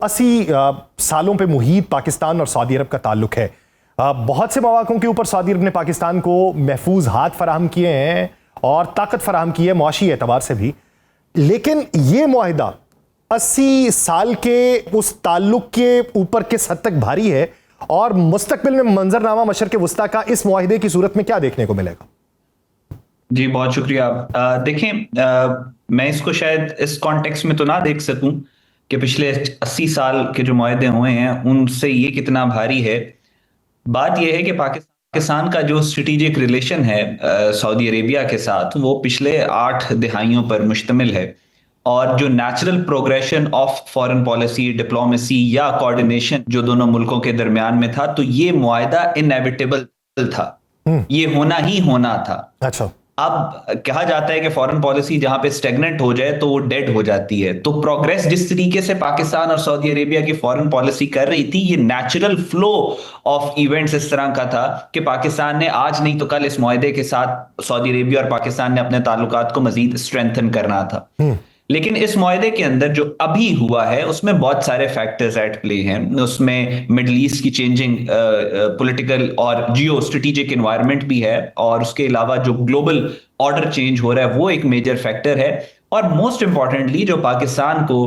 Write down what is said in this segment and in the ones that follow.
80 सालों पे मुहीत पाकिस्तान और सऊदी अरब का ताल्लुक है। बहुत से मौक़ों के ऊपर सऊदी अरब ने पाकिस्तान को महफूज हाथ फराहम किए हैं और ताकत फराहम की है मुआशी एतबार से भी। लेकिन ये मुआहिदा 80 साल के उस ताल्लुक के ऊपर किस हद तक भारी है और मुस्तकबिल में मंजरनामा मशरिक़ वस्ता का इस मुआहिदे की सूरत में क्या देखने को मिलेगा? जी बहुत शुक्रिया। देखें, मैं इसको शायद इस कॉन्टेक्स्ट में तो ना देख सकूं कि पिछले 80 साल के जो मुआहदे हुए हैं उनसे ये कितना भारी है। बात यह है कि पाकिस्तान का जो स्ट्रेटेजिक रिलेशन है सऊदी अरेबिया के साथ, वो पिछले 8 दिहाइयों पर मुश्तमिल है। और जो natural progression of foreign policy, diplomacy या कोऑर्डिनेशन जो दोनों मुल्कों के दरमियान में था, तो ये मुआहदा इनएविटेबल था, ये होना ही होना था। अच्छा, अब कहा जाता है कि फॉरेन पॉलिसी जहां पे स्टेगनेंट हो जाए तो वो डेड हो जाती है। तो प्रोग्रेस जिस तरीके से पाकिस्तान और सऊदी अरेबिया की फॉरेन पॉलिसी कर रही थी, ये नेचुरल फ्लो ऑफ इवेंट्स इस तरह का था कि पाकिस्तान ने आज नहीं तो कल इस मुआहदे के साथ सऊदी अरेबिया और पाकिस्तान ने अपने ताल्लुकात को मजीद स्ट्रेंथन करना था। लेकिन इस मुआहदे के अंदर जो अभी हुआ है उसमें बहुत सारे फैक्टर्स एट प्ले हैं। उसमें मिडल ईस्ट की चेंजिंग पॉलिटिकल और जियो स्ट्रेटेजिक एनवायरनमेंट भी है, और उसके अलावा जो ग्लोबल ऑर्डर चेंज हो रहा है वो एक मेजर फैक्टर है। और मोस्ट इंपॉर्टेंटली जो पाकिस्तान को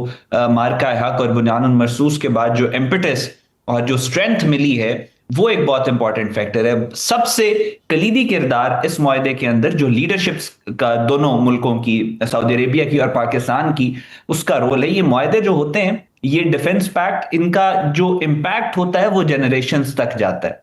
मार्का हक और बुनियानुल मरसूस के बाद जो इम्पेटस और जो स्ट्रेंथ मिली है वो एक बहुत इंपॉर्टेंट फैक्टर है। सबसे कलीदी किरदार इस मुआहदे के अंदर जो लीडरशिप का दोनों मुल्कों की, सऊदी अरेबिया की और पाकिस्तान की, उसका रोल है। ये मुआहदे जो होते हैं, ये डिफेंस पैक्ट, इनका जो इम्पैक्ट होता है वो जनरेशंस तक जाता है।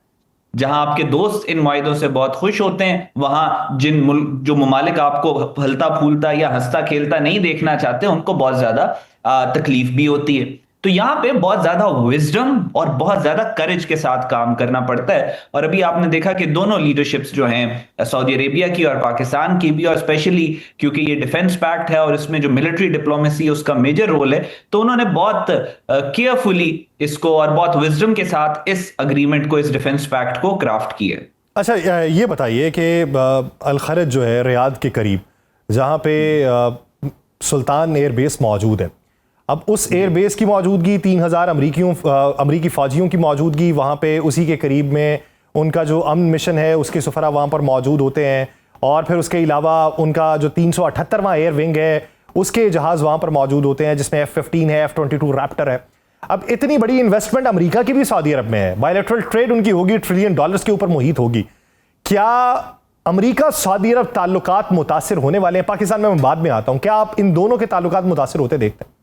जहां आपके दोस्त इन मुआहदों से बहुत खुश होते हैं, वहां जिन मुल्क जो ममालिक आपको फलता फूलता या हंसता खेलता नहीं देखना चाहते, उनको बहुत ज्यादा तकलीफ भी होती है। तो यहां पे बहुत ज्यादा विजडम और बहुत ज्यादा करेज के साथ काम करना पड़ता है। और अभी आपने देखा कि दोनों लीडरशिप्स जो हैं, सऊदी अरेबिया की और पाकिस्तान की भी, और स्पेशली क्योंकि ये डिफेंस पैक्ट है और इसमें जो मिलिट्री डिप्लोमेसी है उसका मेजर रोल है, तो उन्होंने बहुत केयरफुली इसको और बहुत विजडम के साथ इस अग्रीमेंट को, इस डिफेंस पैक्ट को क्राफ्ट किया। अच्छा, ये बताइए कि अल खरज जो है रियाद के करीब, जहाँ पे सुल्तान एयरबेस मौजूद है, अब उस एयरबेस की मौजूदगी, 3000 अमरीकी फ़ौजियों की मौजूदगी वहाँ पे, उसी के करीब में उनका जो अमन मिशन है उसके सफ़रा वहाँ पर मौजूद होते हैं, और फिर उसके अलावा उनका जो 378वां एयर विंग है उसके जहाज़ वहाँ पर मौजूद होते हैं, जिसमें F-15 है, F-22 रैप्टर है। अब इतनी बड़ी इन्वेस्टमेंट अमेरिका की भी सऊदी अरब में है, बायलैटरल ट्रेड उनकी होगी, $1 ट्रिलियन के ऊपर मुहित होगी। क्या अमेरिका सऊदी अरब ताल्लुकात मुतासिर होने वाले हैं? पाकिस्तान में मैं बाद में आता हूँ, क्या आप इन दोनों के ताल्लुकात मुतासिर होते देखते हैं?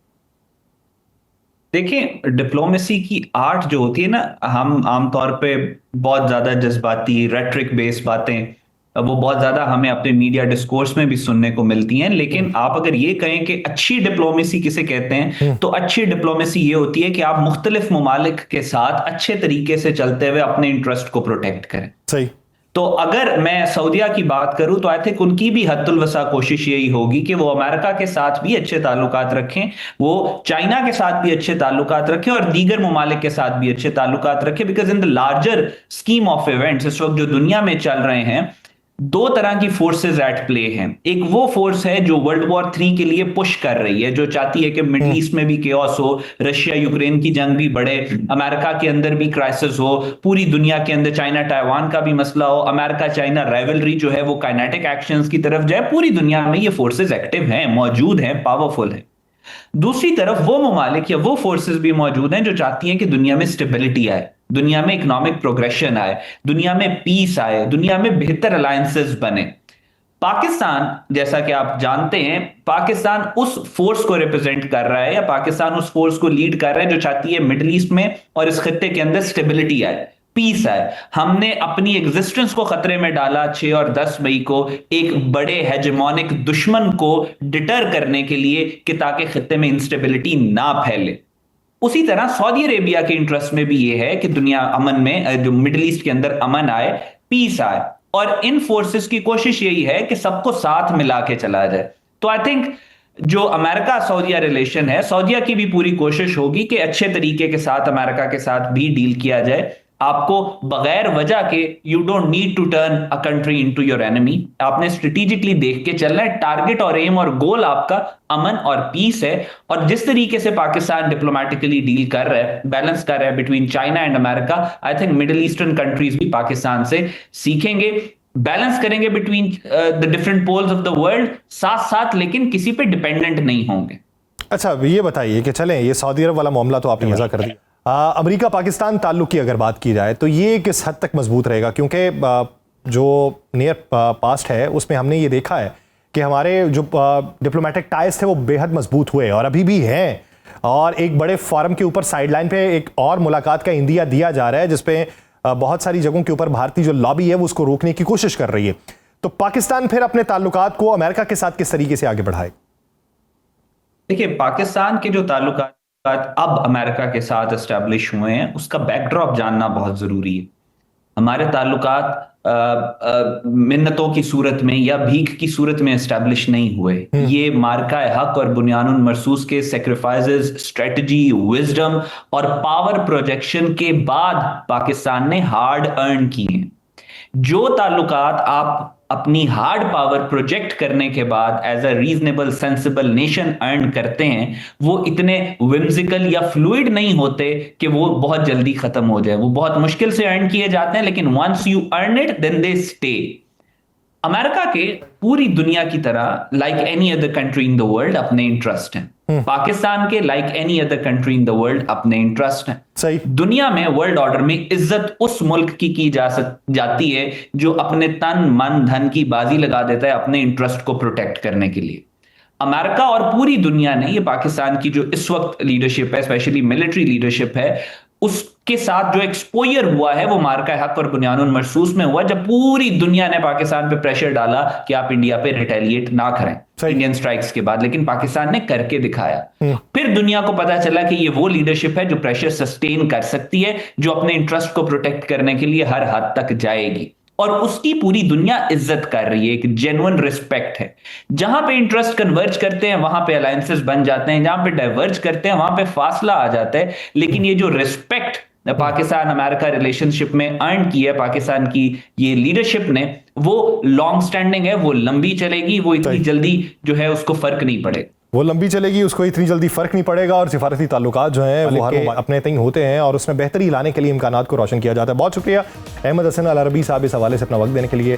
देखिए, डिप्लोमेसी की आर्ट जो होती है ना, हम आमतौर पे बहुत ज्यादा जज्बाती रेट्रिक बेस्ड बातें, वो बहुत ज्यादा हमें अपने मीडिया डिस्कोर्स में भी सुनने को मिलती हैं। लेकिन आप अगर ये कहें कि अच्छी डिप्लोमेसी किसे कहते हैं, तो अच्छी डिप्लोमेसी ये होती है कि आप मुख्तलिफ ममालिक के साथ अच्छे तरीके से चलते हुए अपने इंटरेस्ट को प्रोटेक्ट करें। सही। तो अगर मैं सऊदिया की बात करूं तो आई थिंक उनकी भी हद्दुल वसा कोशिश यही होगी कि वो अमेरिका के साथ भी अच्छे ताल्लुकात रखें, वो चाइना के साथ भी अच्छे ताल्लुकात रखें और दीगर ममालिक के साथ भी अच्छे ताल्लुकात रखें। Because in the larger scheme of events इस वक्त जो दुनिया में चल रहे हैं, दो तरह की फोर्सेस एट प्ले हैं। एक वो फोर्स है जो वर्ल्ड वॉर 3 के लिए पुश कर रही है, जो चाहती है कि मिडिल ईस्ट में भी केओस हो, रशिया यूक्रेन की जंग भी बढ़े, अमेरिका के अंदर भी क्राइसिस हो, पूरी दुनिया के अंदर चाइना ताइवान का भी मसला हो, अमेरिका चाइना राइवलरी जो है वो काइनेटिक एक्शंस की तरफ जाए। पूरी दुनिया में ये फोर्सेस एक्टिव हैं, मौजूद हैं, पावरफुल हैं। दूसरी तरफ वो ममालिक या वो फोर्सेस भी मौजूद हैं जो चाहती हैं कि दुनिया में स्टेबिलिटी आए, दुनिया में इकोनॉमिक प्रोग्रेशन आए, दुनिया में पीस आए, दुनिया में बेहतर अलायंसेस बने। पाकिस्तान, जैसा कि आप जानते हैं, पाकिस्तान उस फोर्स को रिप्रेजेंट कर रहा है या पाकिस्तान उस फोर्स को लीड कर रहा है जो चाहती है मिडिल ईस्ट में और इस खत्ते के अंदर स्टेबिलिटी आए, पीस आए। हमने अपनी एग्जिस्टेंस को खतरे में डाला 6 और 10 मई को एक बड़े हेजेमोनिक दुश्मन को डिटर करने के लिए कि ताकि खत्ते में इंस्टेबिलिटी ना फैले। उसी तरह सऊदी अरेबिया के इंटरेस्ट में भी यह है कि दुनिया अमन में, जो मिडिल ईस्ट के अंदर अमन आए, पीस आए, और इन फोर्सेस की कोशिश यही है कि सबको साथ मिला के चला जाए। तो आई थिंक जो अमेरिका सऊदिया रिलेशन है, सऊदिया की भी पूरी कोशिश होगी कि अच्छे तरीके के साथ अमेरिका के साथ भी डील किया जाए। आपको बगैर वजह के you don't need to turn a country into your enemy. आपने स्ट्रेटेजिकली देख के चलना है। टारगेट और एम और गोल आपका अमन और पीस है। और जिस तरीके से पाकिस्तान डिप्लोमेटिकली डील कर रहा है, बैलेंस कर रहा है between China and America, I think middle eastern countries भी पाकिस्तान से सीखेंगे। बैलेंस करेंगे between the different poles of the world, साथ साथ लेकिन किसी पे डिपेंडेंट नहीं होंगे। अच्छा, ये बताइए कि चलें, ये सऊदी अरब वाला मामला तो आपने मजा कर दिया। अमेरिका पाकिस्तान ताल्लुक की अगर बात की जाए तो ये किस हद तक मजबूत रहेगा? क्योंकि जो नियर पास्ट है उसमें हमने ये देखा है कि हमारे जो डिप्लोमेटिक टाइज थे वो बेहद मजबूत हुए और अभी भी हैं। और एक बड़े फोरम के ऊपर साइडलाइन पे एक और मुलाकात का इंदिया दिया जा रहा है जिसपे बहुत सारी जगहों के ऊपर भारतीय जो लॉबी है वो उसको रोकने की कोशिश कर रही है। तो पाकिस्तान फिर अपने ताल्लुकात को अमेरिका के साथ किस तरीके से आगे बढ़ाए? देखिए, पाकिस्तान के जो ताल्लुकात अब अमेरिका के साथ एस्टेब्लिश हुए हैं उसका बैकड्रॉप जानना बहुत जरूरी है। हमारे ताल्लुकात मिन्नतों की सूरत में या भीख की सूरत में एस्टेब्लिश नहीं हुए। ये मार्का हक और बुनियानुल मरसूस के सेक्रीफाइसेस, स्ट्रेटजी, विजडम और पावर प्रोजेक्शन के बाद पाकिस्तान ने हार्ड अर्न किए हैं। जो ताल्लुकात आप अपनी हार्ड पावर प्रोजेक्ट करने के बाद as a reasonable sensible nation earn करते हैं, वो इतने विम्सिकल या फ्लूइड नहीं होते कि वो बहुत जल्दी खत्म हो जाए। वो बहुत मुश्किल से अर्न किए जाते हैं, लेकिन once you earn it then they stay. America के पूरी दुनिया की तरह like any other country in the world अपने इंटरेस्ट हैं। पाकिस्तान के like any other country in the world अपने इंटरेस्ट हैं। सही। दुनिया में वर्ल्ड ऑर्डर में इज्जत उस मुल्क की जाती है जो अपने तन मन धन की बाजी लगा देता है अपने इंटरेस्ट को प्रोटेक्ट करने के लिए। अमेरिका और पूरी दुनिया ने, ये पाकिस्तान की जो इस वक्त लीडरशिप है, स्पेशली मिलिट्री लीडरशिप है, उसके साथ जो एक्सपोजर हुआ है वो मार्का हक और बुनियानुल मरसूस में हुआ, जब पूरी दुनिया ने पाकिस्तान पे प्रेशर डाला कि आप इंडिया पे रिटेलिएट ना करें इंडियन स्ट्राइक्स के बाद, लेकिन पाकिस्तान ने करके दिखाया। फिर दुनिया को पता चला कि ये वो लीडरशिप है जो प्रेशर सस्टेन कर सकती है, जो अपने इंटरेस्ट को प्रोटेक्ट करने के लिए हर हद तक जाएगी, और उसकी पूरी दुनिया इज्जत कर रही है। एक जेन्युइन रिस्पेक्ट है। जहां पे इंटरेस्ट कन्वर्ज करते हैं वहां पे अलायंसेस बन जाते हैं, जहां पे डाइवर्ज करते हैं वहां पे फासला आ जाता है। लेकिन ये जो रिस्पेक्ट पाकिस्तान अमेरिका रिलेशनशिप में अर्न की है पाकिस्तान की ये लीडरशिप ने, वो लॉन्ग स्टैंडिंग है, वो लंबी चलेगी, वो इतनी जल्दी जो है उसको फर्क नहीं पड़ेगा। वो लंबी चलेगी, उसको इतनी जल्दी फर्क नहीं पड़ेगा। और सिफारती ताल्लुकात जो हैं वो हर अपने तय होते हैं और उसमें बेहतरी लाने के लिए इम्कानात को रोशन किया जाता है। बहुत शुक्रिया अहमद हसन अल अरबी साहब इस हवाले से अपना वक्त देने के लिए।